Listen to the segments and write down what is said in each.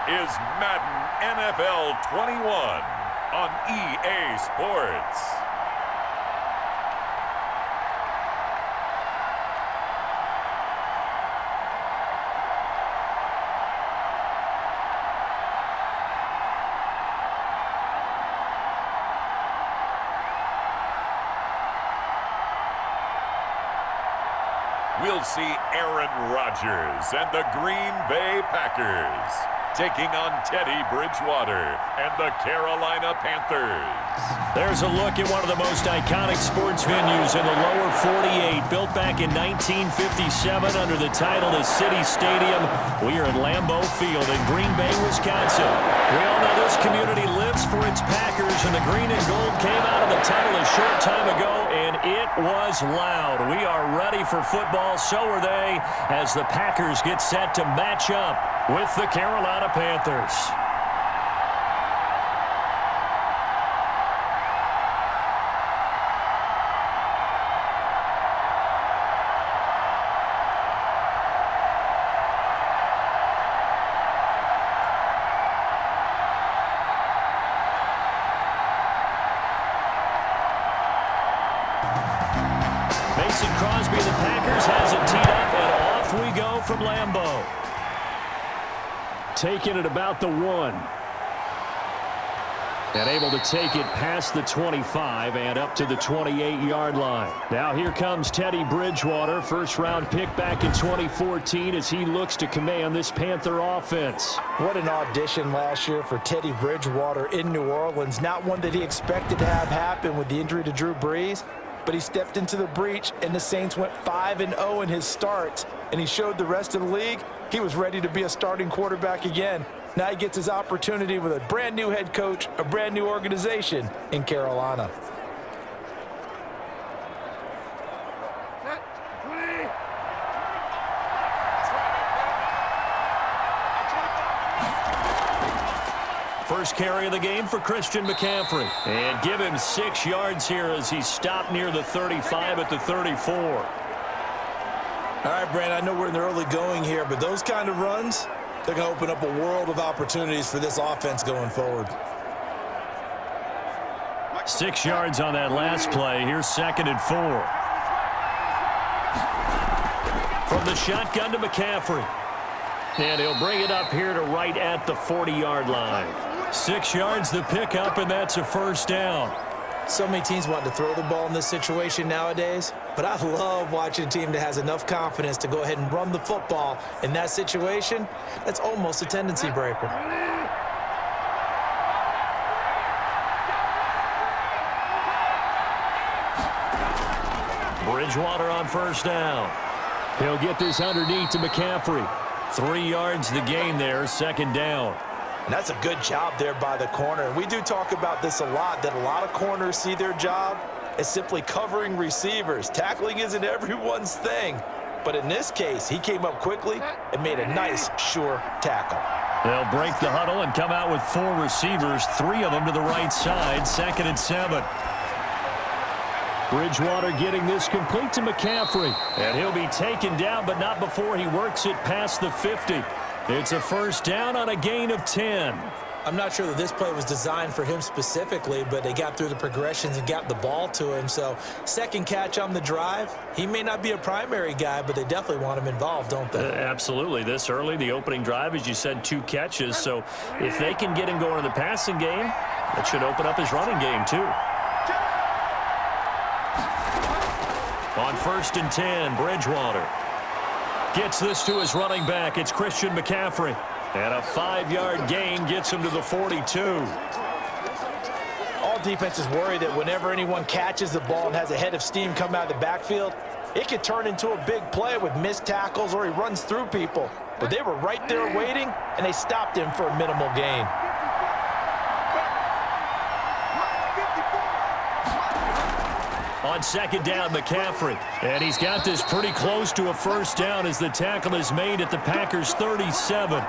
is Madden NFL 21 on EA Sports. We'll see Aaron Rodgers and the Green Bay Packers taking on Teddy Bridgewater and the Carolina Panthers. There's a look at one of the most iconic sports venues in the lower 48, built back in 1957 under the title of City Stadium. We are at Lambeau Field in Green Bay, Wisconsin. We all know this community lives for its Packers, and the green and gold came out of the title a short time ago, and it was loud. We are ready for football, so are they, as the Packers get set to match up with the Carolina Panthers. Mason Crosby of the Packers has it teed up, and off we go from Lambeau. Taking it about the 1. And able to take it past the 25 and up to the 28-yard line. Now here comes Teddy Bridgewater, first-round pick back in 2014 as he looks to command this Panther offense. What an audition last year for Teddy Bridgewater in New Orleans. Not one that he expected to have happen with the injury to Drew Brees. But he stepped into the breach, and the Saints went 5-0 in his starts, and he showed the rest of the league he was ready to be a starting quarterback again. Now he gets his opportunity with a brand-new head coach, a brand-new organization in Carolina. First carry of the game for Christian McCaffrey. And give him 6 yards here as he stopped near the 35 at the 34. All right, Brandon, I know we're in the early going here, but those kind of runs, they're going to open up a world of opportunities for this offense going forward. 6 yards on that last play. Here's 2nd and 4. From the shotgun to McCaffrey. And he'll bring it up here to right at the 40-yard line. 6 yards the pickup, and that's a first down. So many teams want to throw the ball in this situation nowadays, but I love watching a team that has enough confidence to go ahead and run the football. In that situation, that's almost a tendency breaker. Bridgewater on first down. He'll get this underneath to McCaffrey. 3 yards the gain there, 2nd down. And that's a good job there by the corner. And we do talk about this a lot, that a lot of corners see their job as simply covering receivers. Tackling isn't everyone's thing. But in this case, he came up quickly and made a nice, sure tackle. They'll break the huddle and come out with 4 receivers, 3 of them to the right side, 2nd and 7. Bridgewater getting this complete to McCaffrey. And he'll be taken down, but not before he works it past the 50. It's a first down on a gain of 10. I'm not sure that this play was designed for him specifically, but they got through the progressions and got the ball to him. So, second catch on the drive. He may not be a primary guy, but they definitely want him involved, don't they? Absolutely. This early, the opening drive, as you said, 2 catches. So, if they can get him going in the passing game, that should open up his running game, too. On 1st and 10, Bridgewater gets this to his running back. It's Christian McCaffrey. And a 5-yard gain gets him to the 42. All defenses worry that whenever anyone catches the ball and has a head of steam come out of the backfield, it could turn into a big play with missed tackles or he runs through people. But they were right there waiting, and they stopped him for a minimal gain. On 2nd down, McCaffrey. And he's got this pretty close to a first down as the tackle is made at the Packers' 37.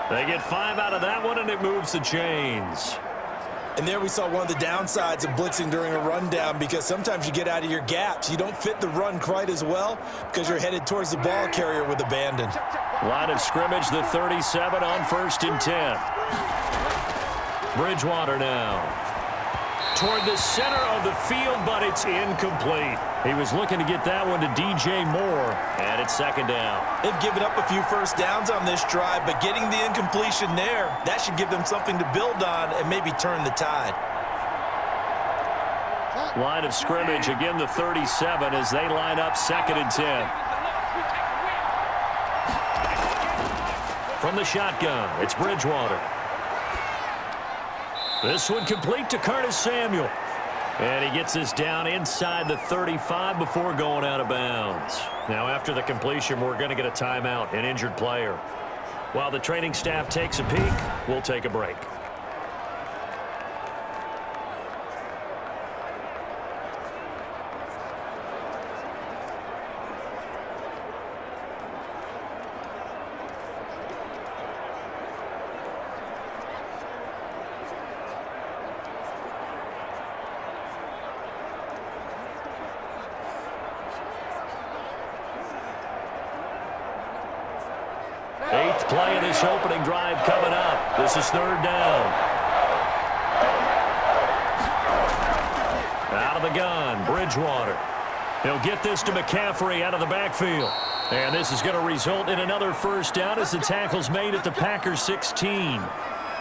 They get 5 out of that one, and it moves the chains. And there we saw one of the downsides of blitzing during a rundown, because sometimes you get out of your gaps. You don't fit the run quite as well because you're headed towards the ball carrier with abandon. Line of scrimmage, the 37 on 1st and 10. Bridgewater now. Toward the center of the field, but it's incomplete. He was looking to get that one to DJ Moore, and it's 2nd down. They've given up a few first downs on this drive, but getting the incompletion there, that should give them something to build on and maybe turn the tide. Line of scrimmage, again the 37 as they line up 2nd and 10. From the shotgun, it's Bridgewater. This one complete to Curtis Samuel. And he gets us down inside the 35 before going out of bounds. Now, after the completion, we're going to get a timeout, an injured player. While the training staff takes a peek, we'll take a break. Eighth play of this opening drive coming up. This is 3rd down. Out of the gun, Bridgewater. He'll get this to McCaffrey out of the backfield. And this is going to result in another 1st down as the tackle's made at the Packers 16.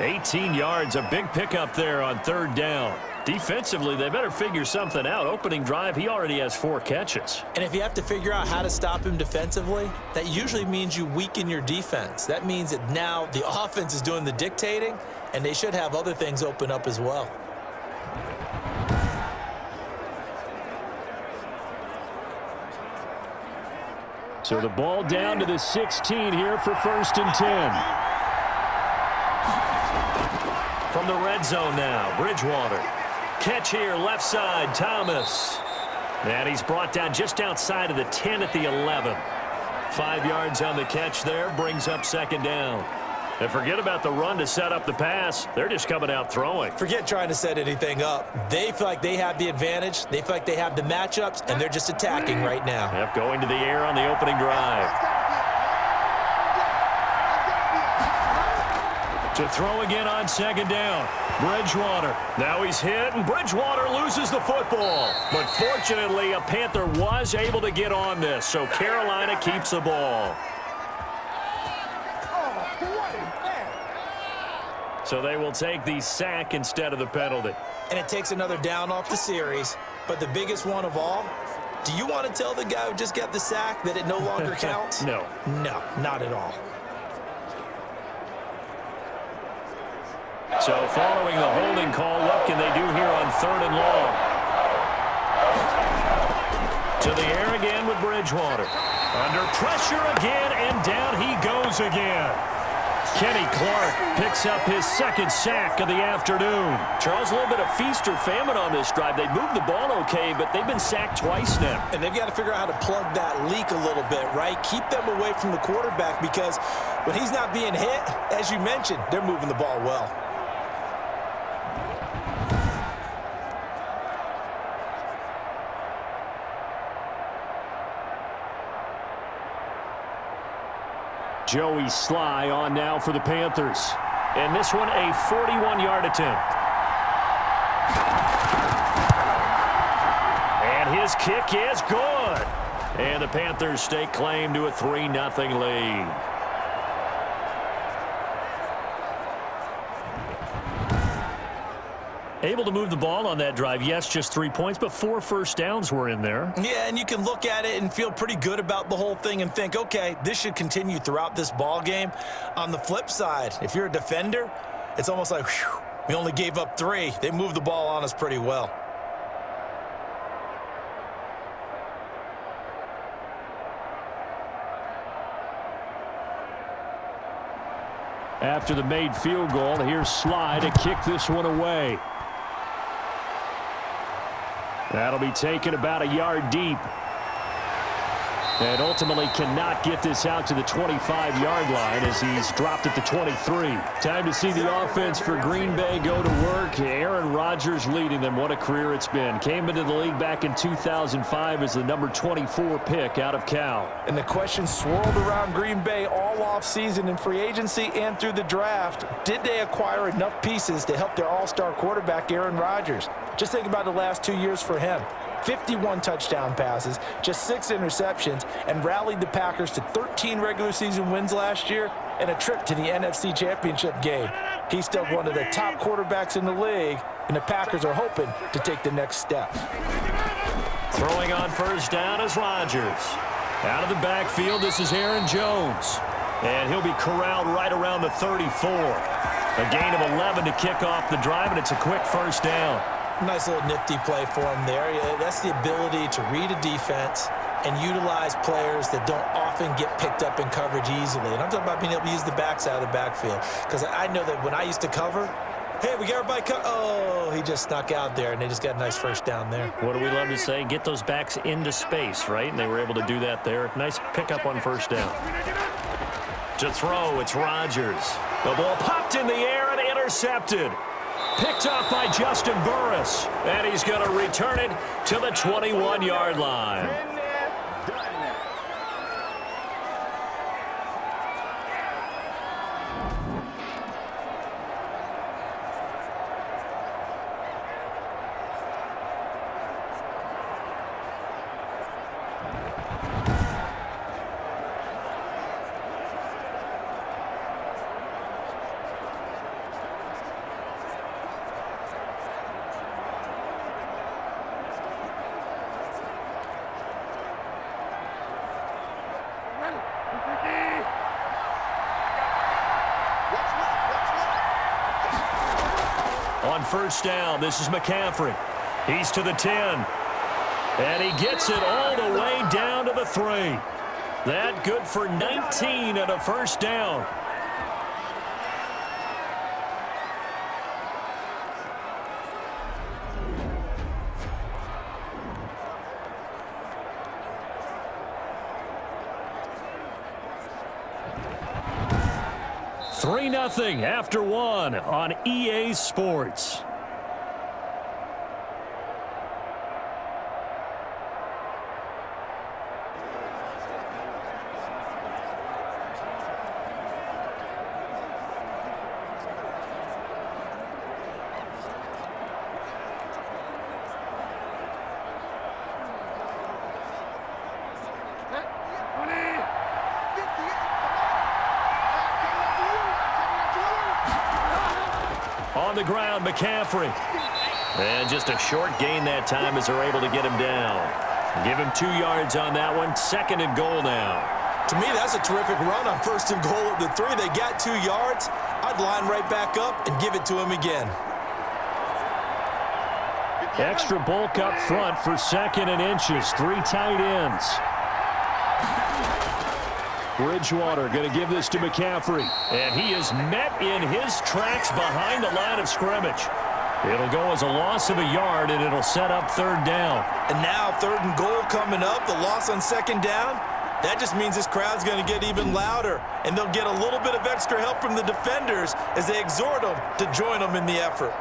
18 yards, a big pickup there on 3rd down. Defensively, they better figure something out. Opening drive, he already has 4 catches. And if you have to figure out how to stop him defensively, that usually means you weaken your defense. That means that now the offense is doing the dictating, and they should have other things open up as well. So the ball down to the 16 here for 1st and 10. From the red zone now, Bridgewater. Catch here, left side, Thomas. And he's brought down just outside of the 10 at the 11. 5 yards on the catch there, brings up 2nd down. And forget about the run to set up the pass. They're just coming out throwing. Forget trying to set anything up. They feel like they have the advantage. They feel like they have the matchups, and they're just attacking right now. Yep, going to the air on the opening drive. To throw again on 2nd down. Bridgewater. Now he's hit, and Bridgewater loses the football. But fortunately, a Panther was able to get on this, so Carolina keeps the ball. So they will take the sack instead of the penalty. And it takes another down off the series. But the biggest one of all, do you want to tell the guy who just got the sack that it no longer counts? No. No, not at all. So following the holding call, what can they do here on 3rd and long? To the air again with Bridgewater. Under pressure again, and down he goes again. Kenny Clark picks up his 2nd sack of the afternoon. Charles, a little bit of feast or famine on this drive. They moved the ball okay, but they've been sacked twice now. And they've got to figure out how to plug that leak a little bit, right? Keep them away from the quarterback, because when he's not being hit, as you mentioned, they're moving the ball well. Joey Sly on now for the Panthers. And this one a 41-yard attempt. And his kick is good. And the Panthers stake claim to a 3-0 lead. Able to move the ball on that drive. Yes, just 3 points, but 4 first downs were in there. Yeah, and you can look at it and feel pretty good about the whole thing and think, okay, this should continue throughout this ball game. On the flip side, if you're a defender, it's almost like, whew, we only gave up 3. They moved the ball on us pretty well. After the made field goal, here's Sly to kick this one away. That'll be taken about a yard deep. And ultimately cannot get this out to the 25-yard line as he's dropped at the 23. Time to see the offense for Green Bay go to work. Aaron Rodgers leading them. What a career it's been. Came into the league back in 2005 as the number 24 pick out of Cal. And the question swirled around Green Bay all offseason in free agency and through the draft. Did they acquire enough pieces to help their all-star quarterback Aaron Rodgers? Just think about the last 2 years for him. 51 touchdown passes, just 6 interceptions, and rallied the Packers to 13 regular season wins last year and a trip to the NFC Championship game. He's still one of the top quarterbacks in the league, and the Packers are hoping to take the next step. Throwing on first down is Rodgers. Out of the backfield, this is Aaron Jones. And he'll be corralled right around the 34. A gain of 11 to kick off the drive, and it's a quick first down. Nice little nifty play for him there. That's the ability to read a defense and utilize players that don't often get picked up in coverage easily. And I'm talking about being able to use the backs out of the backfield. Because I know that when I used to cover, hey, we got everybody oh, he just snuck out there, and they just got a nice first down there. What do we love to say? Get those backs into space, right? And they were able to do that there. Nice pickup on first down. To throw, it's Rodgers. The ball popped in the air and intercepted. Picked up by Justin Burris. And he's going to return it to the 21-yard line. On first down, this is McCaffrey. He's to the 10. And he gets it all the way down to the 3. That good for 19 and a first down. Three 3-0 after one on EA Sports. On the ground, McCaffrey. And just a short gain that time as they're able to get him down. Give him 2 yards on that one. 2nd and goal now. To me, that's a terrific run on 1st and goal at the 3. They got 2 yards. I'd line right back up and give it to him again. Extra bulk up front for 2nd and inches. 3 tight ends. Bridgewater going to give this to McCaffrey. And he is met in his tracks behind the line of scrimmage. It'll go as a loss of a yard, and it'll set up 3rd down. And now 3rd and goal coming up. The loss on 2nd down. That just means this crowd's going to get even louder. And they'll get a little bit of extra help from the defenders as they exhort them to join them in the effort.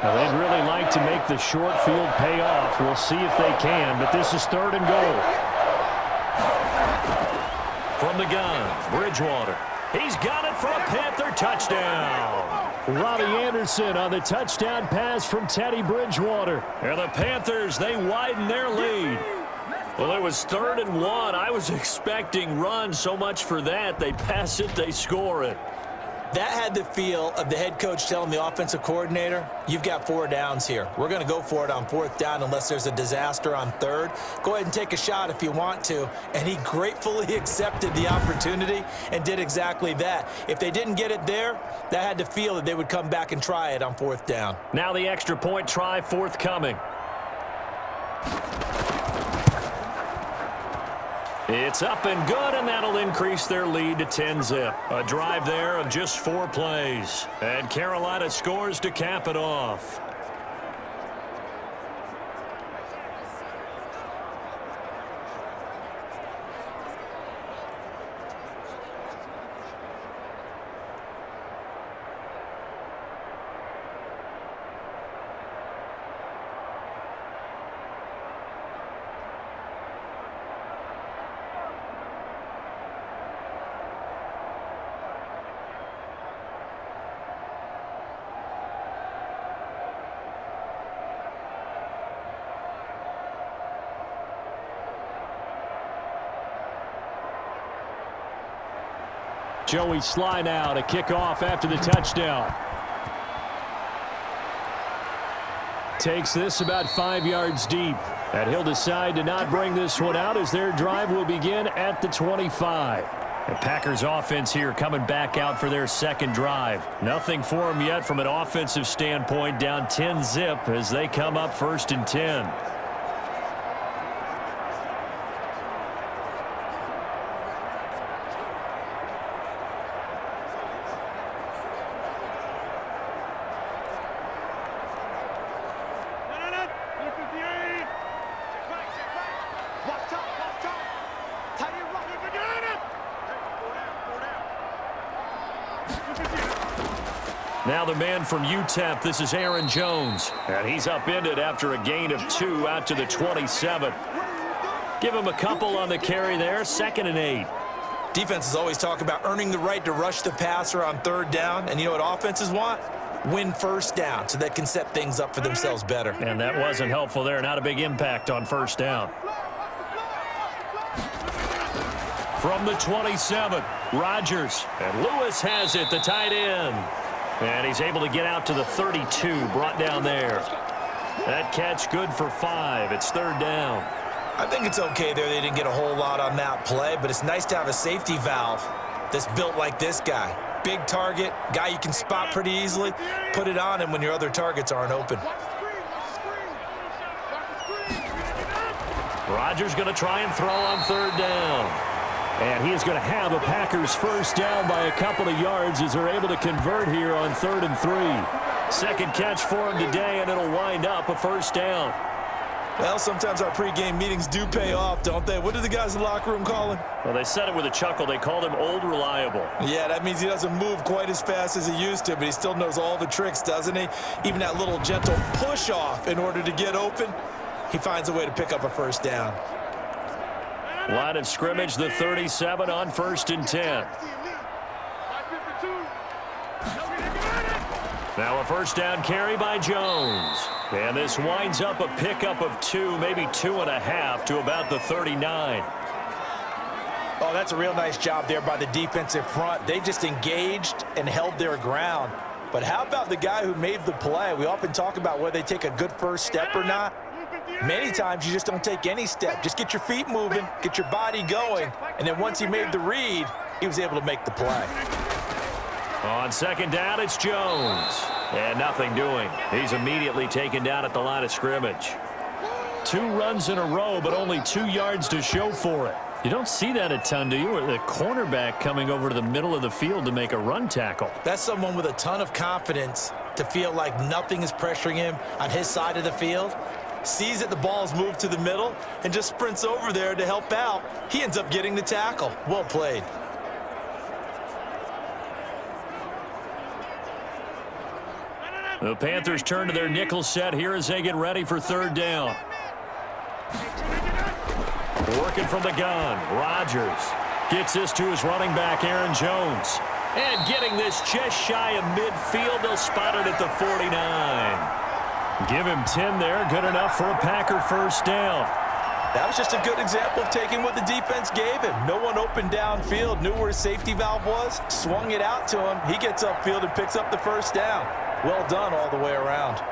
Now, they'd really like to make the short field pay off. We'll see if they can, but this is 3rd and goal. From the gun, Bridgewater. He's got it for a Panther touchdown. Robbie Anderson on the touchdown pass from Teddy Bridgewater. And the Panthers, they widen their lead. Well, it was 3rd and 1. I was expecting runs, so much for that. They pass it, they score it. That had the feel of the head coach telling the offensive coordinator, you've got 4 downs here. We're going to go for it on 4th down unless there's a disaster on 3rd. Go ahead and take a shot if you want to. And he gratefully accepted the opportunity and did exactly that. If they didn't get it there, that had the feel that they would come back and try it on 4th down. Now the extra point try forthcoming. It's up and good, and that'll increase their lead to 10-zip. A drive there of just 4 plays. And Carolina scores to cap it off. Joey Sly now to kick off after the touchdown. Takes this about 5 yards deep. And he'll decide to not bring this one out as their drive will begin at the 25. The Packers offense here coming back out for their second drive. Nothing for them yet from an offensive standpoint, down 10-zip as they come up 1st and 10. Now the man from UTEP, this is Aaron Jones. And he's upended after a gain of 2 out to the 27. Give him a couple on the carry there, 2nd and 8. Defenses always talk about earning the right to rush the passer on 3rd down. And you know what offenses want? Win 1st down so they can set things up for themselves better. And that wasn't helpful there. Not a big impact on 1st down. From the 27, Rodgers. And Lewis has it, the tight end. And he's able to get out to the 32, brought down there. That catch good for 5. It's 3rd down. I think it's okay there. They didn't get a whole lot on that play, but it's nice to have a safety valve that's built like this guy. Big target, guy you can spot pretty easily. Put it on him when your other targets aren't open. Rodgers going to try and throw on 3rd down. And he is going to have a Packers 1st down by a couple of yards as they're able to convert here on 3rd and 3. Second catch for him today, and it'll wind up a 1st down. Well, sometimes our pregame meetings do pay off, don't they? What do the guys in the locker room call him? Well, they said it with a chuckle. They called him Old Reliable. Yeah, that means he doesn't move quite as fast as he used to, but he still knows all the tricks, doesn't he? Even that little gentle push-off in order to get open, he finds a way to pick up a 1st down. Line of scrimmage, the 37 on 1st and 10. Now a 1st down carry by Jones. And this winds up a pickup of 2, maybe 2.5 to about the 39. Oh, that's a real nice job there by the defensive front. They just engaged and held their ground. But how about the guy who made the play? We often talk about whether they take a good first step or not. Many times you just don't take any step. Just get your feet moving, get your body going, and then once he made the read, he was able to make the play. On 2nd down, it's Jones. And nothing doing. He's immediately taken down at the line of scrimmage. 2 runs in a row, but only 2 yards to show for it. You don't see that a ton, do you? Or the cornerback coming over to the middle of the field to make a run tackle. That's someone with a ton of confidence to feel like nothing is pressuring him on his side of the field. Sees that the ball's moved to the middle and just sprints over there to help out. He ends up getting the tackle. Well played. The Panthers turn to their nickel set here as they get ready for 3rd down. Working from the gun, Rodgers gets this to his running back, Aaron Jones. And getting this just shy of midfield, they'll spot it at the 49. Give him 10 there, good enough for a Packer 1st down. That was just a good example of taking what the defense gave him. No one open downfield, knew where his safety valve was, swung it out to him. He gets upfield and picks up the 1st down. Well done all the way around.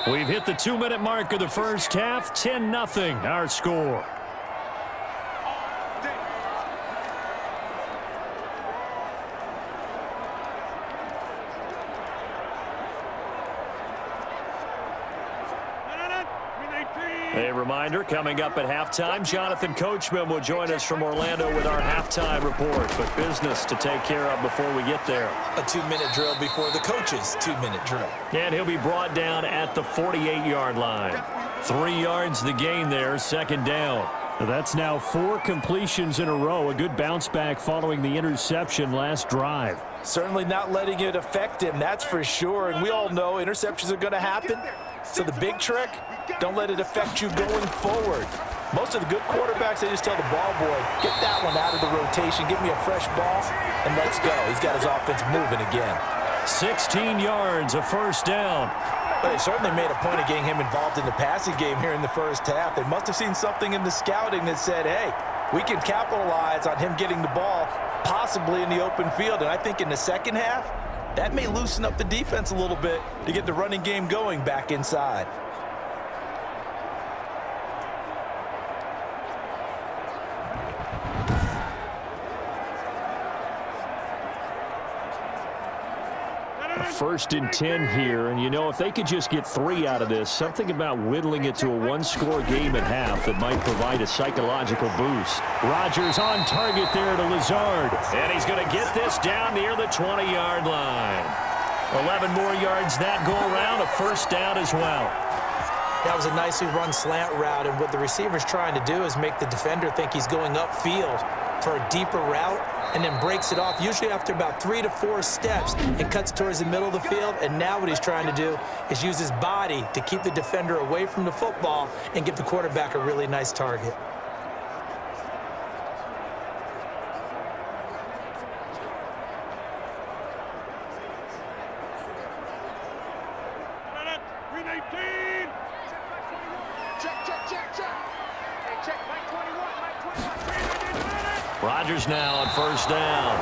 We've hit the 2-minute mark of the 1st half. 10-0 our score. A reminder, coming up at halftime, Jonathan Coachman will join us from Orlando with our halftime report. But business to take care of before we get there. A 2-minute drill before the coach's 2-minute drill. And he'll be brought down at the 48-yard line. 3 yards the gain there, second down. That's now 4 completions in a row. A good bounce back following the interception last drive. Certainly not letting it affect him, that's for sure. And we all know interceptions are going to happen. So the big trick, don't let it affect you going forward. Most of the good quarterbacks, they just tell the ball boy, get that one out of the rotation, give me a fresh ball, and let's go. He's got his offense moving again. 16 yards, a first down. But they certainly made a point of getting him involved in the passing game here in the first half. They must have seen something in the scouting that said, hey, we can capitalize on him getting the ball possibly in the open field. And I think in the second half, that may loosen up the defense a little bit to get the running game going back inside. First and 10 here, and you know, if they could just get 3 out of this, something about whittling it to a 1-score game at half that might provide a psychological boost. Rodgers on target there to Lazard, and he's going to get this down near the 20-yard line. 11 more yards that go around, a first down as well. That was a nicely run slant route, and what the receiver's trying to do is make the defender think he's going upfield for a deeper route, and then breaks it off, usually after about 3 to 4 steps, and cuts towards the middle of the field. And now what he's trying to do is use his body to keep the defender away from the football and give the quarterback a really nice target. Rodgers now on first down.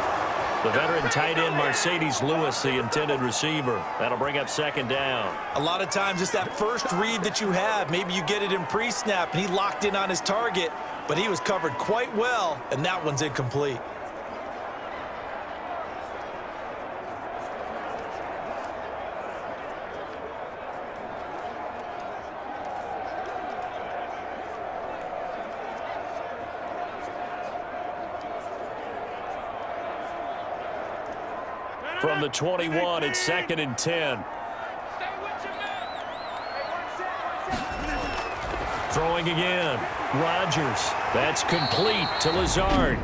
The veteran tight end Mercedes Lewis, the intended receiver. That'll bring up second down. A lot of times it's that first read that you have. Maybe you get it in pre-snap, and he locked in on his target, but he was covered quite well, and that one's incomplete. From the 21, it's second and 10. Throwing again. Rodgers. That's complete to Lazard.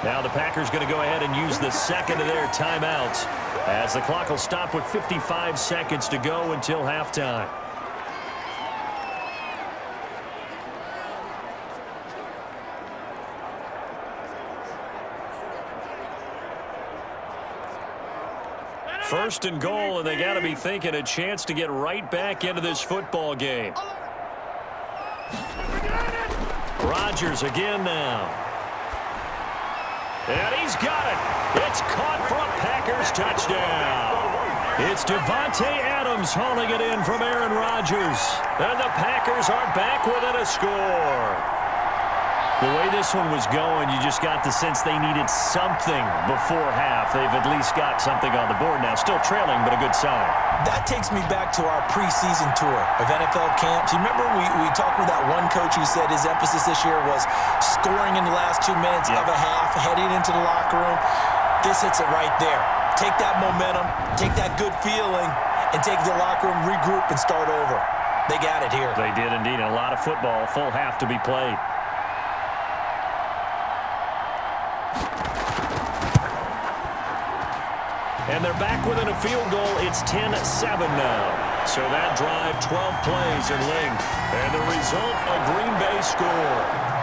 Now the Packers going to go ahead and use the second of their timeouts as the clock will stop with 55 seconds to go until halftime. First and goal, and they got to be thinking a chance to get right back into this football game. Rodgers again now. And he's got it. It's caught for a Packers touchdown. It's Devontae Adams hauling it in from Aaron Rodgers. And the Packers are back within a score. The way this one was going, you just got the sense they needed something before half. They've at least got something on the board now. Still trailing, but a good sign. That takes me back to our preseason tour of NFL camps. You remember we talked with that one coach who said his emphasis this year was scoring in the last 2 minutes of a half, heading into the locker room. This hits it right there. Take that momentum, take that good feeling, and take the locker room, regroup, and start over. They got it here. They did indeed. A lot of football, full half to be played. And they're back within a field goal. It's 10-7 now. So that drive, 12 plays in length. And the result, a Green Bay score.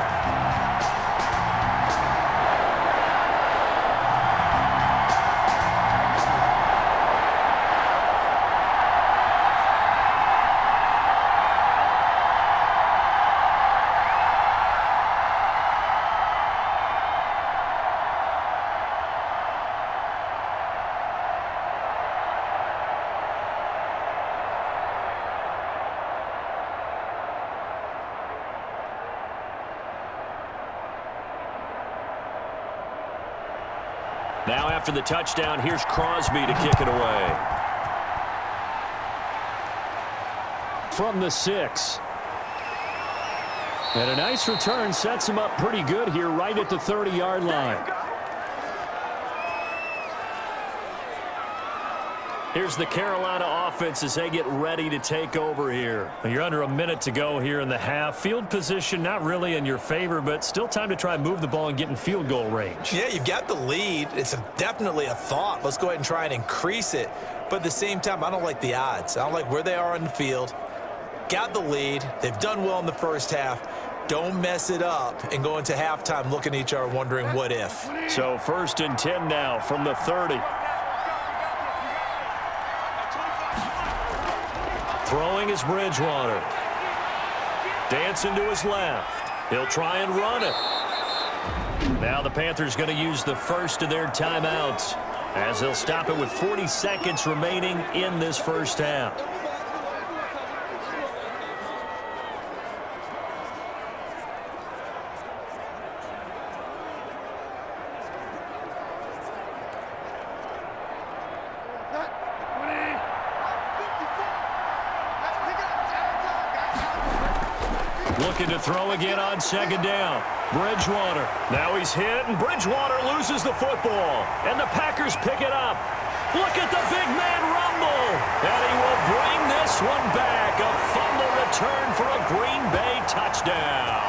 Now after the touchdown, here's Crosby to kick it away. From the 6. And a nice return sets him up pretty good here right at the 30-yard line. Here's the Carolina offense as they get ready to take over here. You're under a minute to go here in the half. Field position not really in your favor, but still time to try and move the ball and get in field goal range. Yeah, you've got the lead. It's definitely a thought. Let's go ahead and try and increase it. But at the same time, I don't like the odds. I don't like where they are on the field. Got the lead. They've done well in the first half. Don't mess it up and go into halftime looking at each other wondering what if. So 1st and 10 now from the 30. Throwing is Bridgewater. Dancing to his left. He'll try and run it. Now the Panthers going to use the first of their timeouts as they'll stop it with 40 seconds remaining in this first half. Looking to throw again on 2nd down. Bridgewater. Now he's hit, and Bridgewater loses the football. And the Packers pick it up. Look at the big man rumble. And he will bring this one back. A fumble return for a Green Bay touchdown.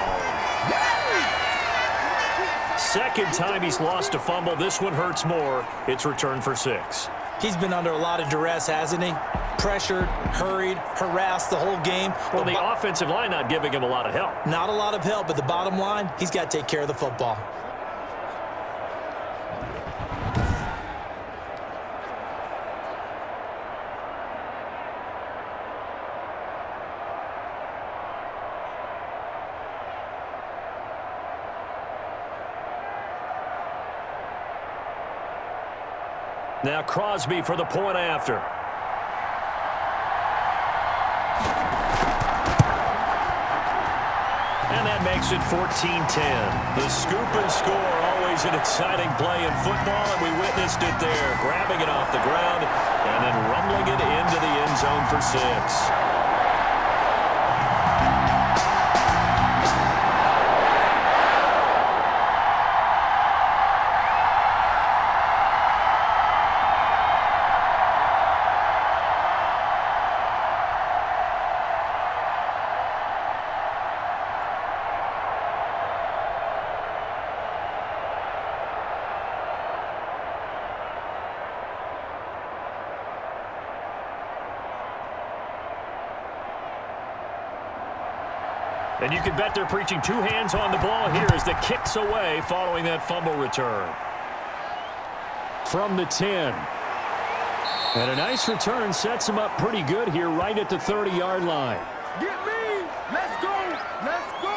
Second time he's lost a fumble. This one hurts more. It's returned for 6. He's been under a lot of duress, hasn't he? Pressured, hurried, harassed the whole game. Well, the offensive line not giving him a lot of help. Not a lot of help, but the bottom line, he's got to take care of the football. Now Crosby for the point after. And that makes it 14-10. The scoop and score, always an exciting play in football, and we witnessed it there. Grabbing it off the ground and then rumbling it into the end zone for 6. And you can bet they're preaching 2 hands on the ball here as the kick's away following that fumble return. From the 10. And a nice return sets him up pretty good here right at the 30-yard line. Get me! Let's go! Let's go!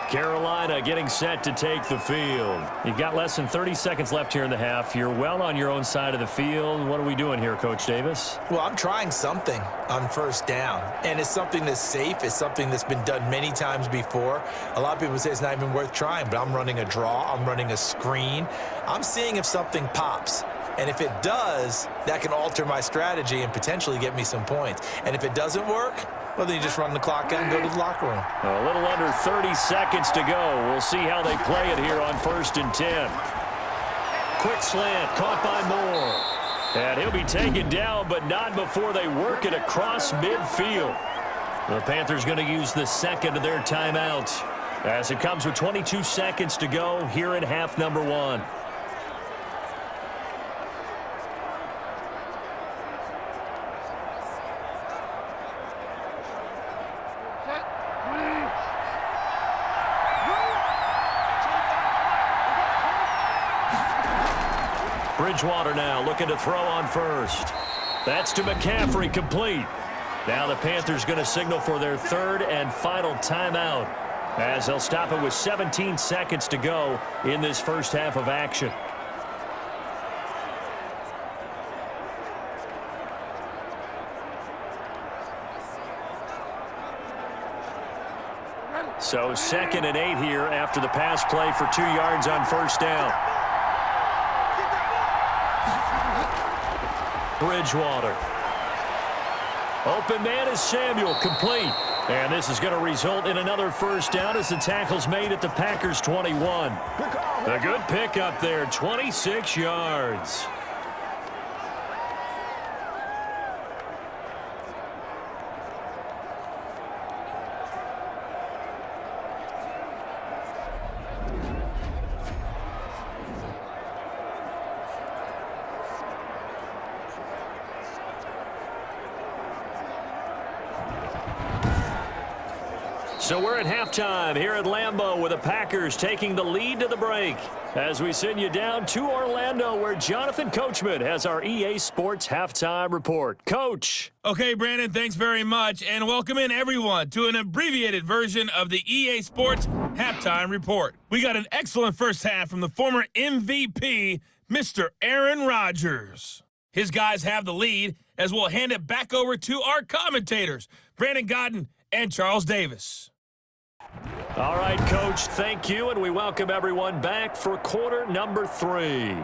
Carolina getting set to take the field. You've got less than 30 seconds left here in the half. You're well on your own side of the field. What are we doing here, Coach Davis? Well, I'm trying something on 1st down, and it's something that's safe. It's something that's been done many times before. A lot of people say it's not even worth trying, but I'm running a draw. I'm running a screen. I'm seeing if something pops. And if it does, that can alter my strategy and potentially get me some points. And if it doesn't work, well, then you just run the clock out and go to the locker room. A little under 30 seconds to go. We'll see how they play it here on 1st and 10. Quick slant, caught by Moore. And he'll be taken down, but not before they work it across midfield. The Panthers going to use the second of their timeouts as it comes with 22 seconds to go here in half number 1. Bridgewater now looking to throw on 1st. That's to McCaffrey, complete. Now the Panthers going to signal for their 3rd and final timeout as they'll stop it with 17 seconds to go in this first half of action. So 2nd and 8 here after the pass play for 2 yards on 1st down. Bridgewater. Open man is Samuel, complete. And this is going to result in another first down as the tackle's made at the Packers' 21. A good pick up there, 26 yards. So we're at halftime here at Lambeau with the Packers taking the lead to the break. As we send you down to Orlando where Jonathan Coachman has our EA Sports Halftime Report. Coach. Okay, Brandon, thanks very much. And welcome in, everyone, to an abbreviated version of the EA Sports Halftime Report. We got an excellent first half from the former MVP, Mr. Aaron Rodgers. His guys have the lead as we'll hand it back over to our commentators, Brandon Godden and Charles Davis. All right, Coach, thank you, and we welcome everyone back for quarter number 3.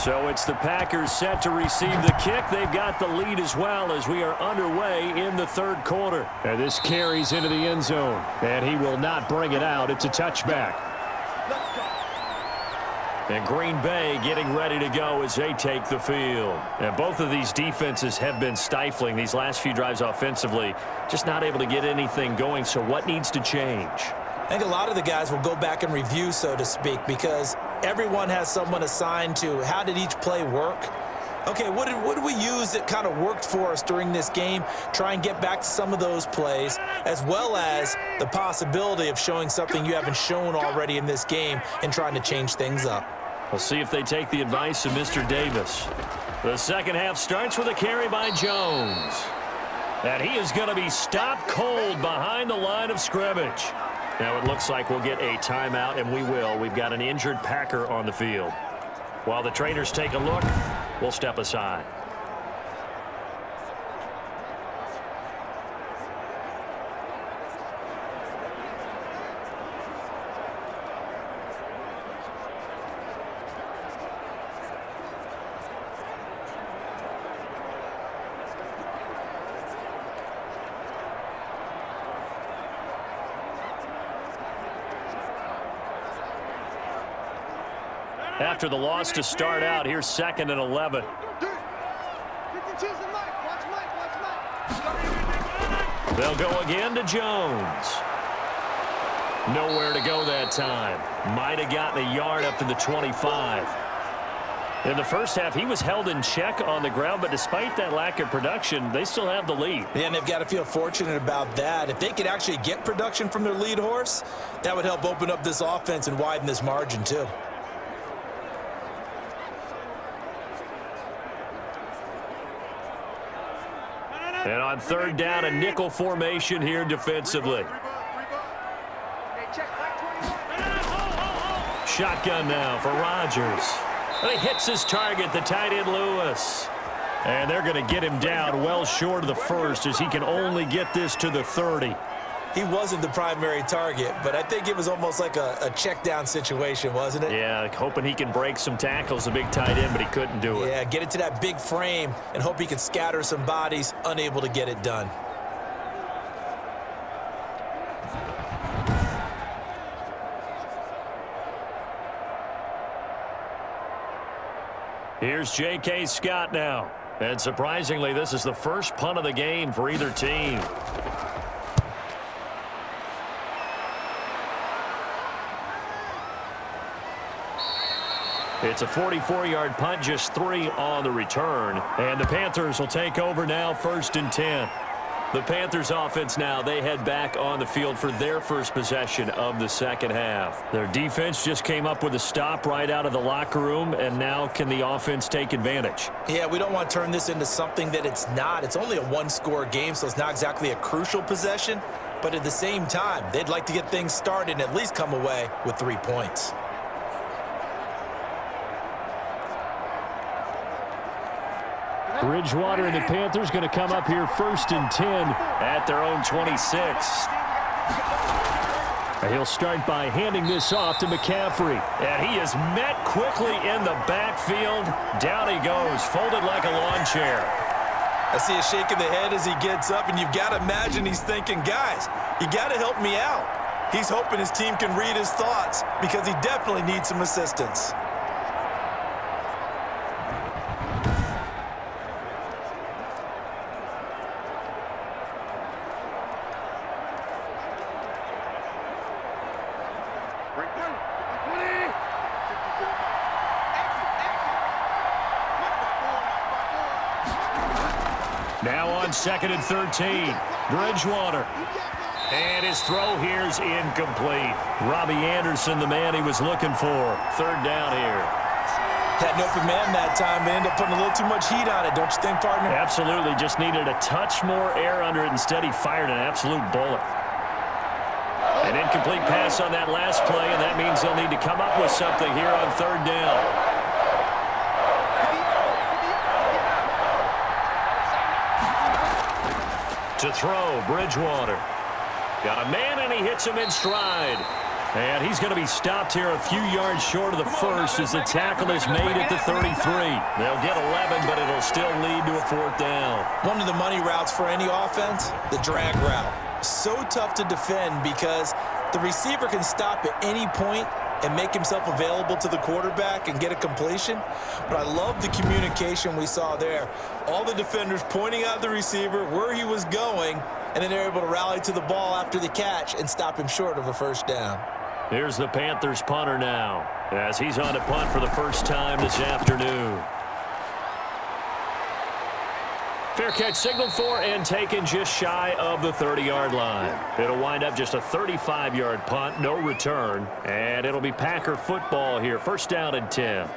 So it's the Packers set to receive the kick. They've got the lead as well as we are underway in the third quarter. And this carries into the end zone. And he will not bring it out. It's a touchback. And Green Bay getting ready to go as they take the field. And both of these defenses have been stifling these last few drives offensively. Just not able to get anything going. So what needs to change? I think a lot of the guys will go back and review, so to speak, because everyone has someone assigned to how did each play work. Okay, what did we use that kind of worked for us during this game? Try and get back to some of those plays, as well as the possibility of showing something you haven't shown already in this game and trying to change things up. We'll see if they take the advice of Mr. Davis. The second half starts with a carry by Jones. And he is going to be stopped cold behind the line of scrimmage. Now it looks like we'll get a timeout, and we will. We've got an injured Packer on the field. While the trainers take a look, we'll step aside. After the loss to start out, here's 2nd and 11. They'll go again to Jones. Nowhere to go that time. Might have gotten a yard up to the 25. In the first half, he was held in check on the ground, but despite that lack of production, they still have the lead. Yeah, and they've got to feel fortunate about that. If they could actually get production from their lead horse, that would help open up this offense and widen this margin too. And on third down, a nickel formation here defensively. Shotgun now for Rodgers. And he hits his target, the tight end Lewis. And they're going to get him down well short of the first as he can only get this to the 30. He wasn't the primary target, but I think it was almost like a check down situation, wasn't it? Yeah, hoping he can break some tackles, a big tight end, but he couldn't do it. Yeah, get it to that big frame and hope he can scatter some bodies, unable to get it done. Here's J.K. Scott now. And surprisingly, this is the first punt of the game for either team. It's a 44-yard punt, just 3 on the return. And the Panthers will take over now, 1st and 10. The Panthers offense now, they head back on the field for their first possession of the second half. Their defense just came up with a stop right out of the locker room, and now can the offense take advantage? Yeah, we don't want to turn this into something that it's not. It's only a one-score game, so it's not exactly a crucial possession. But at the same time, they'd like to get things started and at least come away with 3 points. Bridgewater and the Panthers going to come up here 1st and 10 at their own 26. He'll start by handing this off to McCaffrey. And he is met quickly in the backfield. Down he goes, folded like a lawn chair. I see a shake of the head as he gets up, and you've got to imagine he's thinking, guys, you got to help me out. He's hoping his team can read his thoughts because he definitely needs some assistance. Now on 2nd and 13, Bridgewater. And his throw here's incomplete. Robbie Anderson, the man he was looking for. 3rd down here. Had an open man that time, but ended up putting a little too much heat on it, don't you think, partner? Absolutely. Just needed a touch more air under it. Instead, he fired an absolute bullet. An incomplete pass on that last play, and that means they'll need to come up with something here on 3rd down. To throw, Bridgewater. Got a man, and he hits him in stride. And he's going to be stopped here a few yards short of the first as the tackle is made at the 33. They'll get 11, but it'll still lead to a 4th down. One of the money routes for any offense, the drag route. So tough to defend because the receiver can stop at any point and make himself available to the quarterback and get a completion. But I love the communication we saw there. All the defenders pointing out the receiver, where he was going, and then they're able to rally to the ball after the catch and stop him short of a 1st down. Here's the Panthers punter now as he's on to punt for the first time this afternoon. Fair catch signaled for and taken just shy of the 30-yard line. It'll wind up just a 35-yard punt, no return, and it'll be Packer football here. 1st down and 10.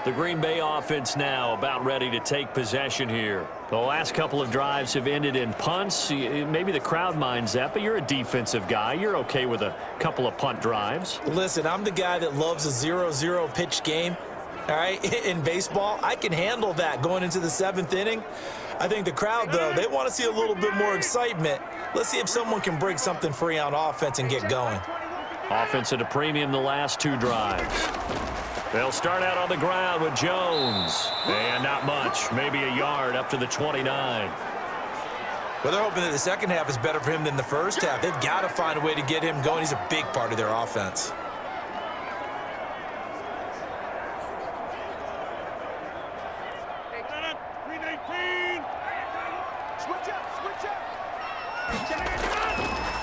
The Green Bay offense now about ready to take possession here. The last couple of drives have ended in punts. Maybe the crowd minds that, but you're a defensive guy. You're okay with a couple of punt drives. Listen, I'm the guy that loves a 0-0 pitch game. All right, in baseball, I can handle that going into the 7th inning. I think the crowd, though, they want to see a little bit more excitement. Let's see if someone can break something free on offense and get going. Offense at a premium the last 2 drives. They'll start out on the ground with Jones. And not much, maybe a yard up to the 29. Well, they're hoping that the second half is better for him than the first half. They've got to find a way to get him going. He's a big part of their offense.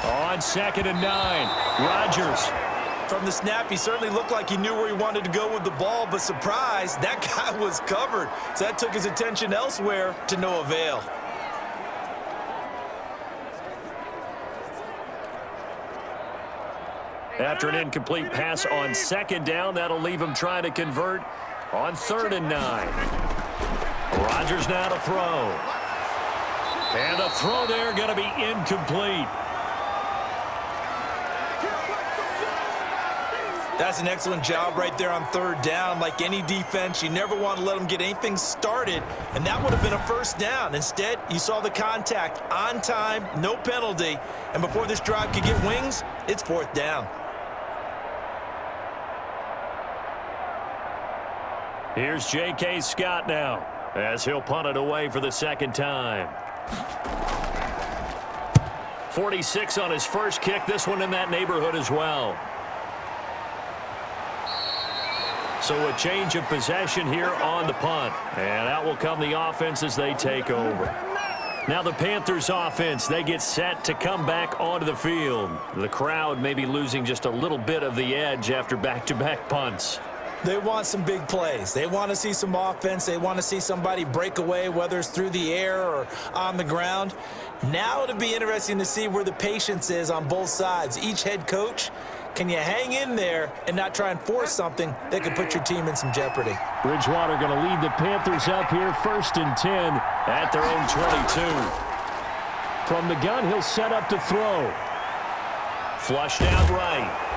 On 2nd and 9, Rodgers. From the snap, he certainly looked like he knew where he wanted to go with the ball, but surprise, that guy was covered. So that took his attention elsewhere to no avail. After an incomplete pass on 2nd down, that'll leave him trying to convert on 3rd and 9. Rodgers now to throw. And the throw there going to be incomplete. That's an excellent job right there on 3rd down. Like any defense, you never want to let them get anything started, and that would have been a 1st down. Instead, you saw the contact on time, no penalty, and before this drive could get wings, it's 4th down. Here's J.K. Scott now as he'll punt it away for the 2nd time. 46 on his first kick, this one in that neighborhood as well. So a change of possession here on the punt. And out will come the offense as they take over. Now the Panthers offense, they get set to come back onto the field. The crowd may be losing just a little bit of the edge after back-to-back punts. They want some big plays. They want to see some offense. They want to see somebody break away, whether it's through the air or on the ground. Now it'll be interesting to see where the patience is on both sides. Each head coach, can you hang in there and not try and force something that could put your team in some jeopardy? Bridgewater going to lead the Panthers up here 1st and 10 at their own 22. From the gun, he'll set up to throw. Flushed out right.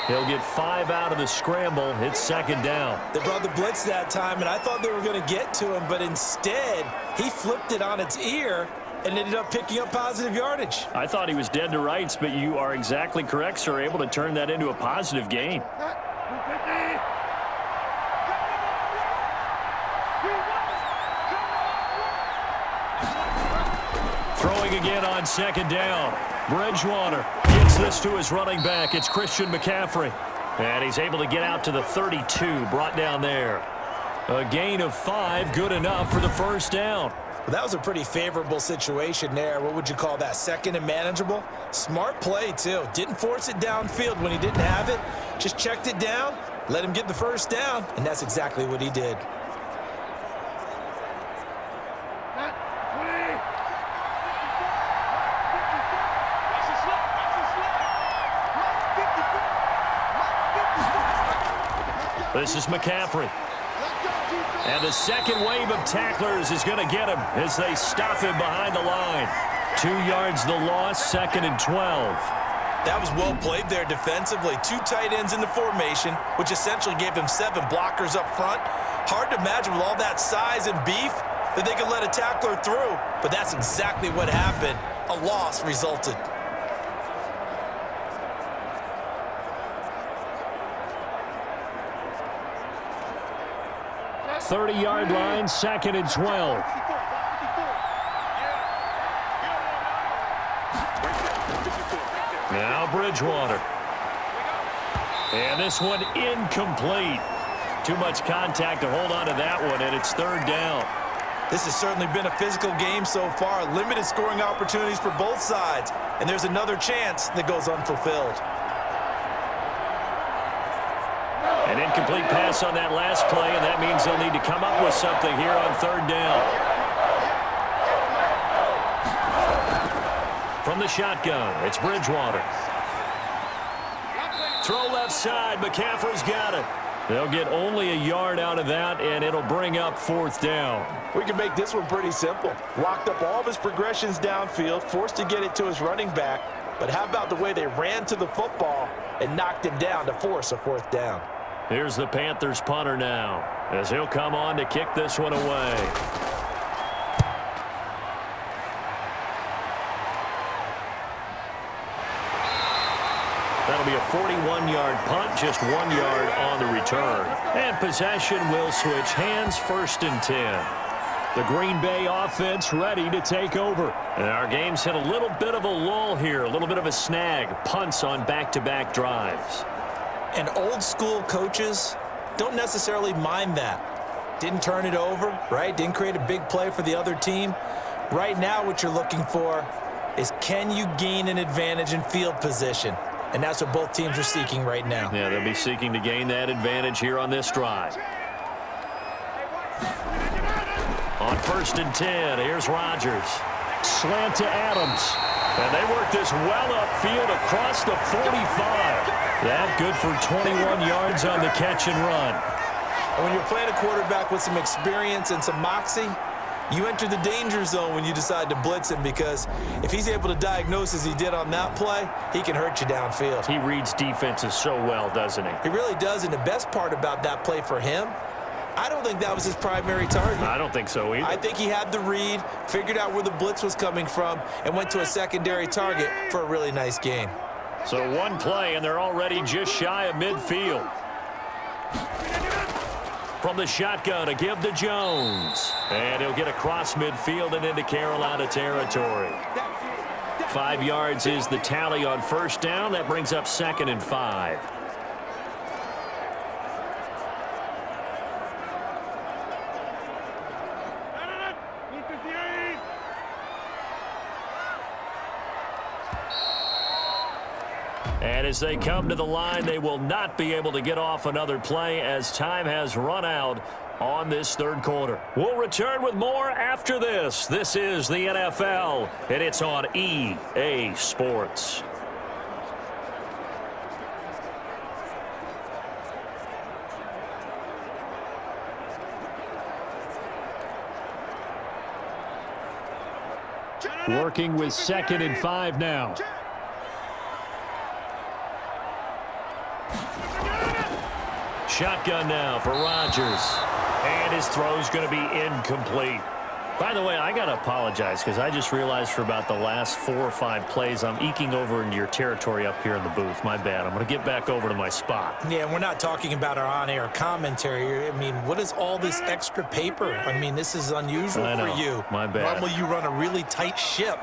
He'll get 5 out of the scramble. It's 2nd down. They brought the blitz that time, and I thought they were going to get to him, but instead, he flipped it on its ear and ended up picking up positive yardage. I thought he was dead to rights, but you are exactly correct, sir. Able to turn that into a positive gain. Throwing again on 2nd down. Bridgewater gets this to his running back. It's Christian McCaffrey. And he's able to get out to the 32, brought down there. A gain of 5, good enough for the 1st down. Well, that was a pretty favorable situation there. What would you call that? 2nd and manageable? Smart play, too. Didn't force it downfield when he didn't have it. Just checked it down, let him get the 1st down, and that's exactly what he did. This is McCaffrey. And the second wave of tacklers is going to get him as they stop him behind the line. 2 yards the loss, 2nd and 12. That was well played there defensively. 2 tight ends in the formation, which essentially gave them 7 blockers up front. Hard to imagine with all that size and beef that they could let a tackler through, but that's exactly what happened. A loss resulted. 30-yard line, 2nd and 12. Now Bridgewater. And this one incomplete. Too much contact to hold on to that one, and it's 3rd down. This has certainly been a physical game so far. Limited scoring opportunities for both sides, and there's another chance that goes unfulfilled. An incomplete pass on that last play, and that means they'll need to come up with something here on 3rd down. From the shotgun, it's Bridgewater. Throw left side, McCaffrey's got it. They'll get only a yard out of that, and it'll bring up 4th down. We can make this one pretty simple. Locked up all of his progressions downfield, forced to get it to his running back, but how about the way they ran to the football and knocked him down to force a 4th down? Here's the Panthers punter now, as he'll come on to kick this one away. That'll be a 41-yard punt, just 1 yard on the return. And possession will switch hands, 1st and 10. The Green Bay offense ready to take over. And our game's hit a little bit of a lull here, a little bit of a snag. Punts on back-to-back drives. And old-school coaches don't necessarily mind that. Didn't turn it over, right? Didn't create a big play for the other team. Right now what you're looking for is, can you gain an advantage in field position? And that's what both teams are seeking right now. Yeah, they'll be seeking to gain that advantage here on this drive. On 1st and 10, here's Rodgers. Slant to Adams. And they work this well upfield across the 45. That good for 21 yards on the catch and run. And when you're playing a quarterback with some experience and some moxie, you enter the danger zone when you decide to blitz him, because if he's able to diagnose as he did on that play, he can hurt you downfield. He reads defenses so well, doesn't he? He really does, and the best part about that play for him, I don't think that was his primary target. I don't think so either. I think he had the read, figured out where the blitz was coming from, and went to a secondary target for a really nice gain. So one play, and they're already just shy of midfield. From the shotgun, a give to Jones. And he'll get across midfield and into Carolina territory. 5 yards is the tally on 1st down. That brings up 2nd and 5. And as they come to the line, they will not be able to get off another play as time has run out on this third quarter. We'll return with more after this. This is the NFL, and it's on EA Sports. Working with 2nd and 5 now. Shotgun now for Rodgers. And his throw's going to be incomplete. By the way, I got to apologize because I just realized for about the last 4 or 5 plays, I'm eking over into your territory up here in the booth. My bad. I'm going to get back over to my spot. Yeah, we're not talking about our on-air commentary. I mean, what is all this extra paper? I mean, this is unusual for you. My bad. Normally you run a really tight ship.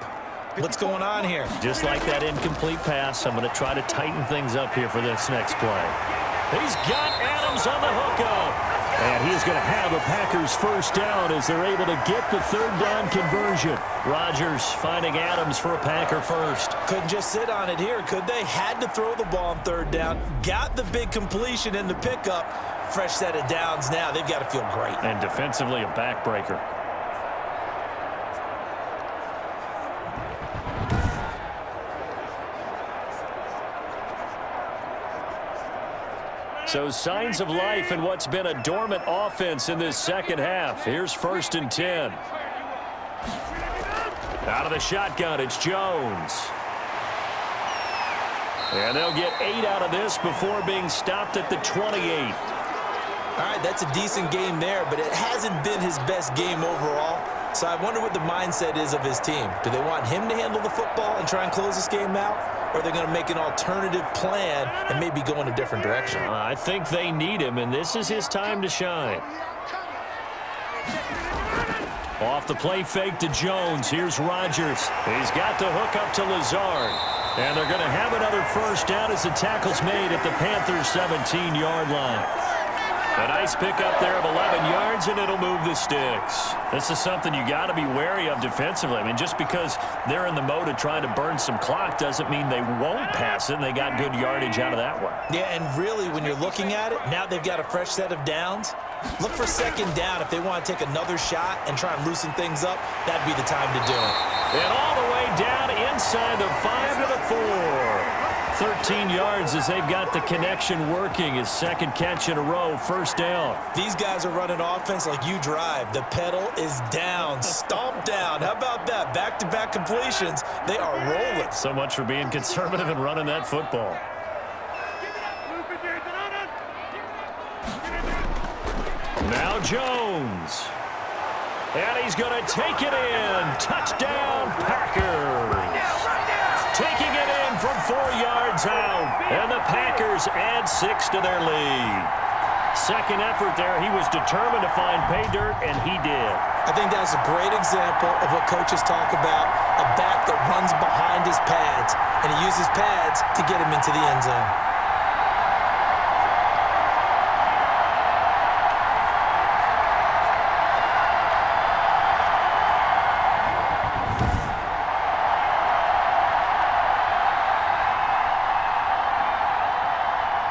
What's going on here? Just like that incomplete pass, I'm going to try to tighten things up here for this next play. He's got Adams on the hookup. And he is going to have a Packers first down as they're able to get the third down conversion. Rodgers finding Adams for a Packer first. Couldn't just sit on it here, could they? Had to throw the ball on third down. Got the big completion in the pickup. Fresh set of downs now. They've got to feel great. And defensively a backbreaker. So signs of life in what's been a dormant offense in this second half. Here's 1st and 10. Out of the shotgun, it's Jones. And they'll get 8 out of this before being stopped at the 28. All right, that's a decent game there, but it hasn't been his best game overall. So I wonder what the mindset is of his team. Do they want him to handle the football and try and close this game out? Or are they going to make an alternative plan and maybe go in a different direction? I think they need him, and this is his time to shine. Off the play fake to Jones. Here's Rodgers. He's got the hook up to Lazard. And they're going to have another first down as the tackle's made at the Panthers' 17-yard line. A nice pickup there of 11 yards, and it'll move the sticks. This is something you got to be wary of defensively. I mean, just because they're in the mode of trying to burn some clock doesn't mean they won't pass it, and they got good yardage out of that one. Yeah, and really, when you're looking at it, now they've got a fresh set of downs. Look for 2nd down. If they want to take another shot and try and loosen things up, that'd be the time to do it. And all the way down inside the 5 to the 4. 13 yards as they've got the connection working. His 2nd catch in a row, first down. These guys are running offense like you drive. The pedal is down, stomp down. How about that? Back-to-back completions. They are rolling. So much for being conservative and running that football. Now Jones. And he's going to take it in. Touchdown, Packers. Taking it in from 4 yards out. And the Packers add 6 to their lead. Second effort there. He was determined to find pay dirt, and he did. I think that's a great example of what coaches talk about, a back that runs behind his pads, and he uses pads to get him into the end zone.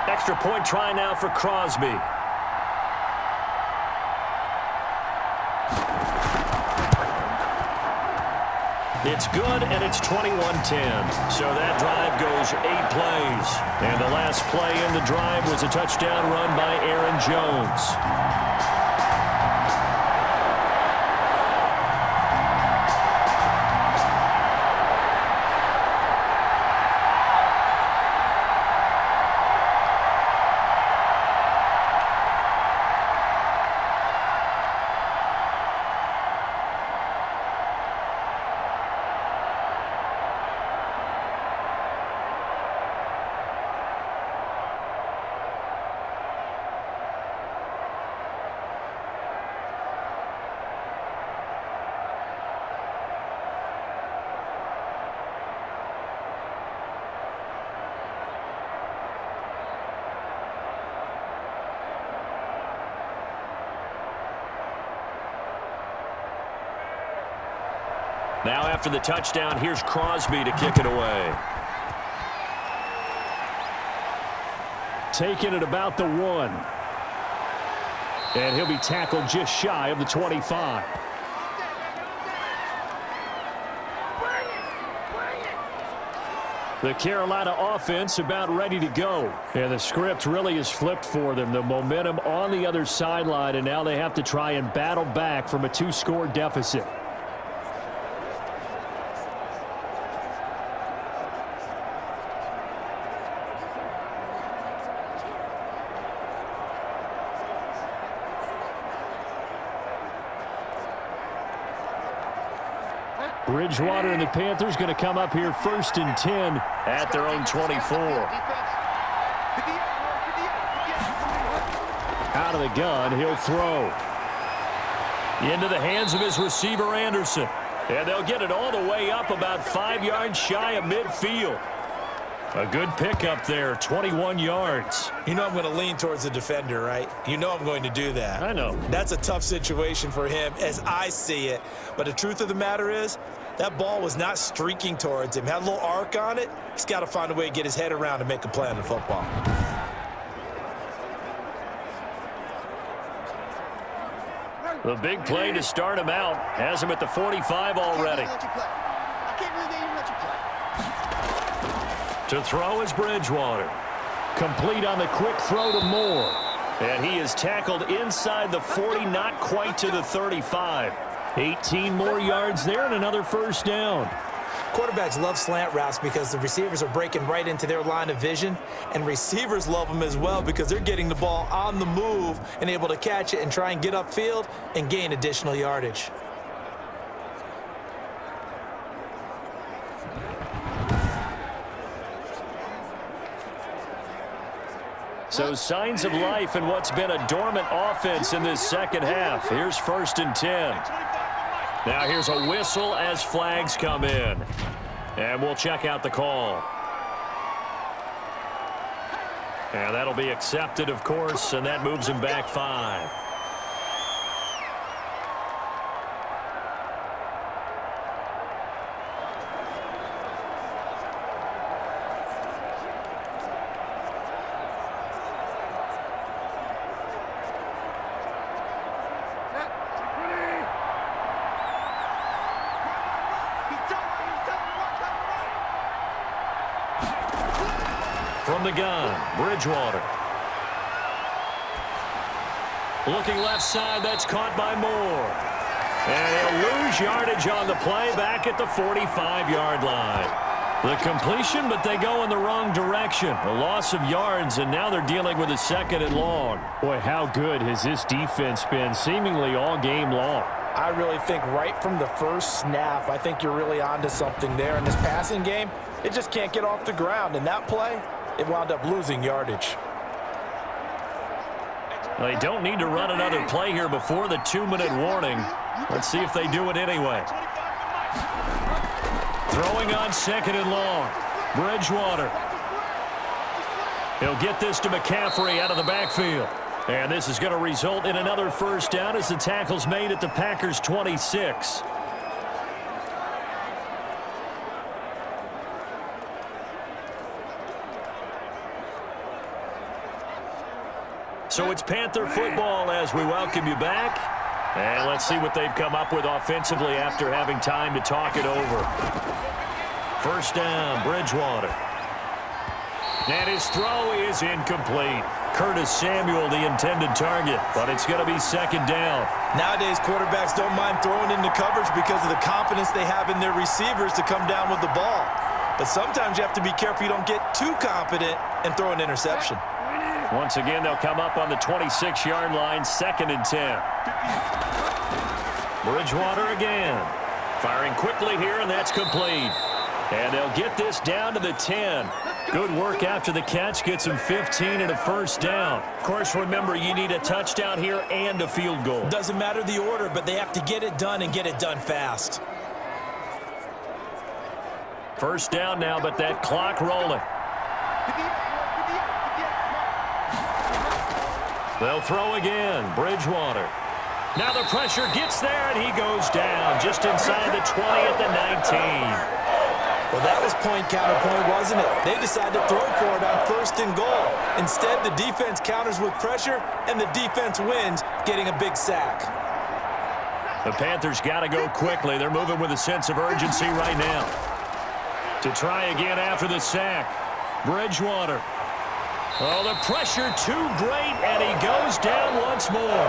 Extra point try now for Crosby. It's good, and it's 21-10. So that drive goes 8 plays. And the last play in the drive was a touchdown run by Aaron Jones. Now after the touchdown, here's Crosby to kick it away. taken at about the 1. And he'll be tackled just shy of the 25. The Carolina offense about ready to go. And the script really is flipped for them. The momentum on the other sideline, and now they have to try and battle back from a 2-score deficit. Bridgewater and the Panthers going to come up here 1st and 10 at their own 24. Out of the gun, he'll throw. Into the hands of his receiver, Anderson. And they'll get it all the way up about 5 yards shy of midfield. A good pickup there, 21 yards. You know I'm going to lean towards the defender, right? You know I'm going to do that. I know. That's a tough situation for him as I see it. But the truth of the matter is, that ball was not streaking towards him. Had a little arc on it. He's got to find a way to get his head around and make a play on the football. The big play to start him out has him at the 45 already. To throw is Bridgewater. Complete on the quick throw to Moore. And he is tackled inside the 40, not quite to the 35. 18 more yards there and another first down. Quarterbacks love slant routes because the receivers are breaking right into their line of vision, and receivers love them as well because they're getting the ball on the move and able to catch it and try and get upfield and gain additional yardage. So signs of life in what's been a dormant offense in this second half. Here's 1st and 10. Now here's a whistle as flags come in. And we'll check out the call. And that'll be accepted, of course, and that moves him back 5. From the gun, Bridgewater. Looking left side, that's caught by Moore. And he'll lose yardage on the play back at the 45-yard line. The completion, but they go in the wrong direction. A loss of yards, and now they're dealing with a 2nd and long. Boy, how good has this defense been seemingly all game long? I really think right from the first snap, I think you're really onto something there. In this passing game, it just can't get off the ground. And that play, it wound up losing yardage. They don't need to run another play here before the 2-minute warning. Let's see if they do it anyway. Throwing on 2nd and long. Bridgewater. He'll get this to McCaffrey out of the backfield. And this is going to result in another first down as the tackle's made at the Packers' 26. So it's Panther football as we welcome you back. And let's see what they've come up with offensively after having time to talk it over. First down, Bridgewater. And his throw is incomplete. Curtis Samuel, the intended target, but it's going to be 2nd down. Nowadays, quarterbacks don't mind throwing into coverage because of the confidence they have in their receivers to come down with the ball. But sometimes you have to be careful you don't get too confident and throw an interception. Once again, they'll come up on the 26-yard line, 2nd and 10. Bridgewater again. Firing quickly here, and that's complete. And they'll get this down to the 10. Good work after the catch. Gets them 15 and a first down. Of course, remember, you need a touchdown here and a field goal. Doesn't matter the order, but they have to get it done and get it done fast. First down now, but that clock rolling. They'll throw again. Bridgewater. Now the pressure gets there, and he goes down just inside the 20 at the 19. Well, that was point counterpoint, wasn't it? They decided to throw for it on 1st and goal. Instead, the defense counters with pressure, and the defense wins, getting a big sack. The Panthers got to go quickly. They're moving with a sense of urgency right now. To try again after the sack, Bridgewater. Oh, the pressure too great, and he goes down once more.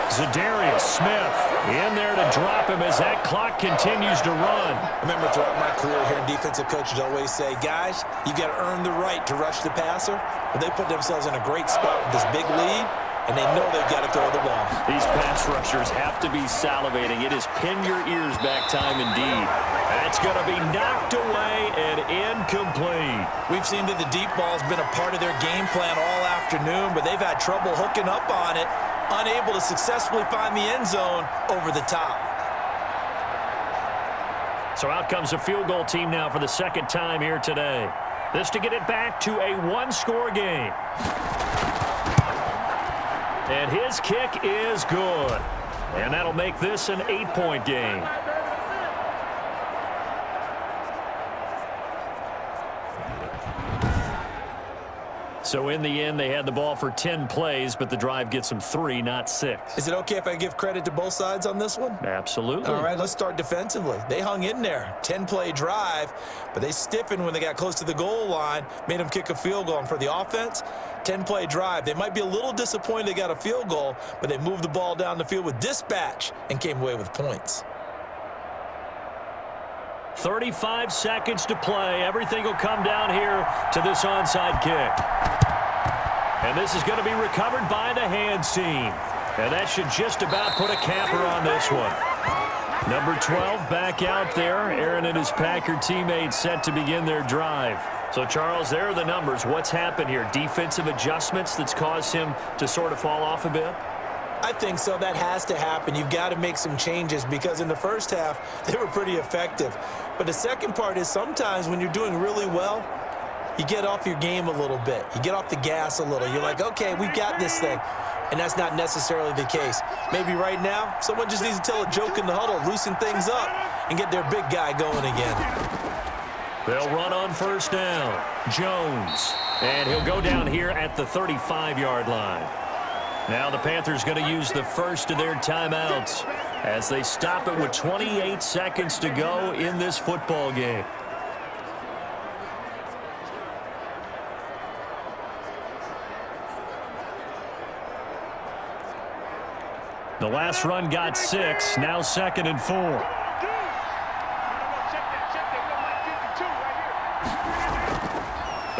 Zadarius Smith in there to drop him as that clock continues to run. I remember throughout my career hearing defensive coaches always say, guys, you got to earn the right to rush the passer. But they put themselves in a great spot with this big lead, and they know they've got to throw the ball. These pass rushers have to be salivating. It is pin your ears back time indeed. That's going to be knocked away and incomplete. We've seen that the deep ball has been a part of their game plan all afternoon, but they've had trouble hooking up on it, unable to successfully find the end zone over the top. So out comes a field goal team now for the second time here today. This to get it back to a one-score game. And his kick is good. And that'll make this an 8-point game. So in the end, they had the ball for 10 plays, but the drive gets them 3, not 6. Is it okay if I give credit to both sides on this one? Absolutely. All right, let's start defensively. They hung in there. 10-play drive, but they stiffened when they got close to the goal line, made them kick a field goal. And for the offense, 10-play drive. They might be a little disappointed they got a field goal, but they moved the ball down the field with dispatch and came away with points. 35 seconds to play. Everything will come down here to this onside kick. And this is going to be recovered by the hands team. And that should just about put a capper on this one. Number 12 back out there. Aaron and his Packer teammates set to begin their drive. So, Charles, there are the numbers. What's happened here? Defensive adjustments that's caused him to sort of fall off a bit? I think so. That has to happen. You've got to make some changes because in the first half, they were pretty effective. But the second part is sometimes when you're doing really well, you get off your game a little bit. You get off the gas a little. You're like, okay, we've got this thing. And that's not necessarily the case. Maybe right now, someone just needs to tell a joke in the huddle, loosen things up, and get their big guy going again. They'll run on first down. Jones. And he'll go down here at the 35-yard line. Now the Panthers going to use the first of their timeouts as they stop it with 28 seconds to go in this football game. The last run got 6, now 2nd and 4.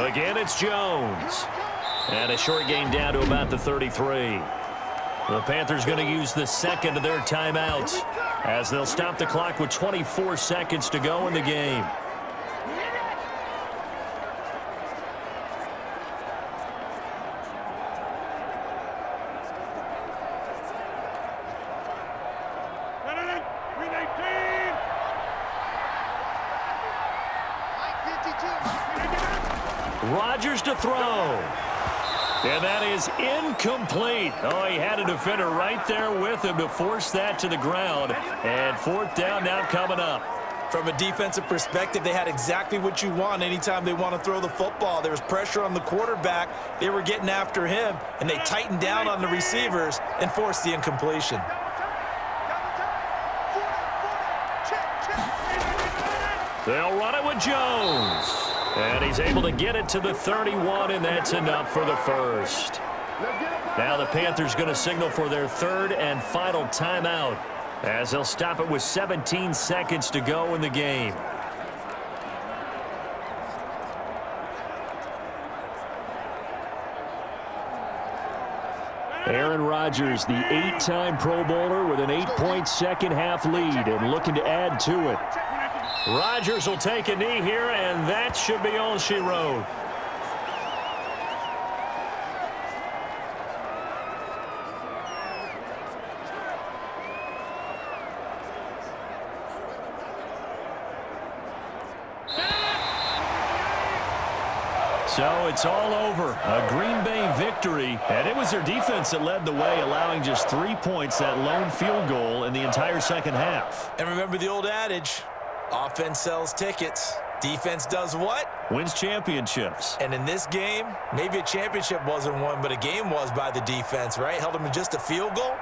Again, it's Jones. And a short gain down to about the 33. The Panthers going to use the second of their timeouts as they'll stop the clock with 24 seconds to go in the game. Rodgers to throw. And that is incomplete. Oh, he had a defender right there with him to force that to the ground. And 4th down now coming up. From a defensive perspective, they had exactly what you want anytime they want to throw the football. There was pressure on the quarterback. They were getting after him, and they tightened down on the receivers and forced the incompletion. They'll run it with Jones. And he's able to get it to the 31, and that's enough for the first. Now the Panthers going to signal for their 3rd and final timeout as they'll stop it with 17 seconds to go in the game. Aaron Rodgers, the 8-time Pro Bowler with an 8-point second-half lead and looking to add to it. Rodgers will take a knee here, and that should be all she wrote. So it's all over. A Green Bay victory, and it was their defense that led the way, allowing just 3 points, that lone field goal in the entire second half. And remember the old adage, offense sells tickets. Defense does what? Wins championships. And in this game, maybe a championship wasn't won, but a game was by the defense, right? Held them to just a field goal.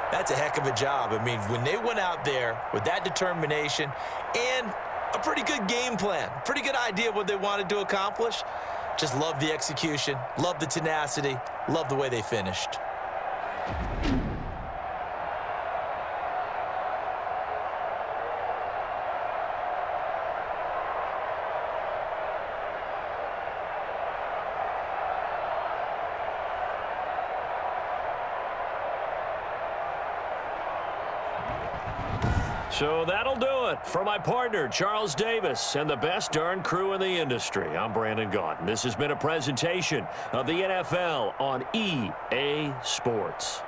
That's a heck of a job. I mean, when they went out there with that determination and a pretty good game plan, pretty good idea what they wanted to accomplish, just love the execution, love the tenacity, love the way they finished. So that'll do it. For my partner, Charles Davis, and the best darn crew in the industry, I'm Brandon Gaudin. This has been a presentation of the NFL on EA Sports.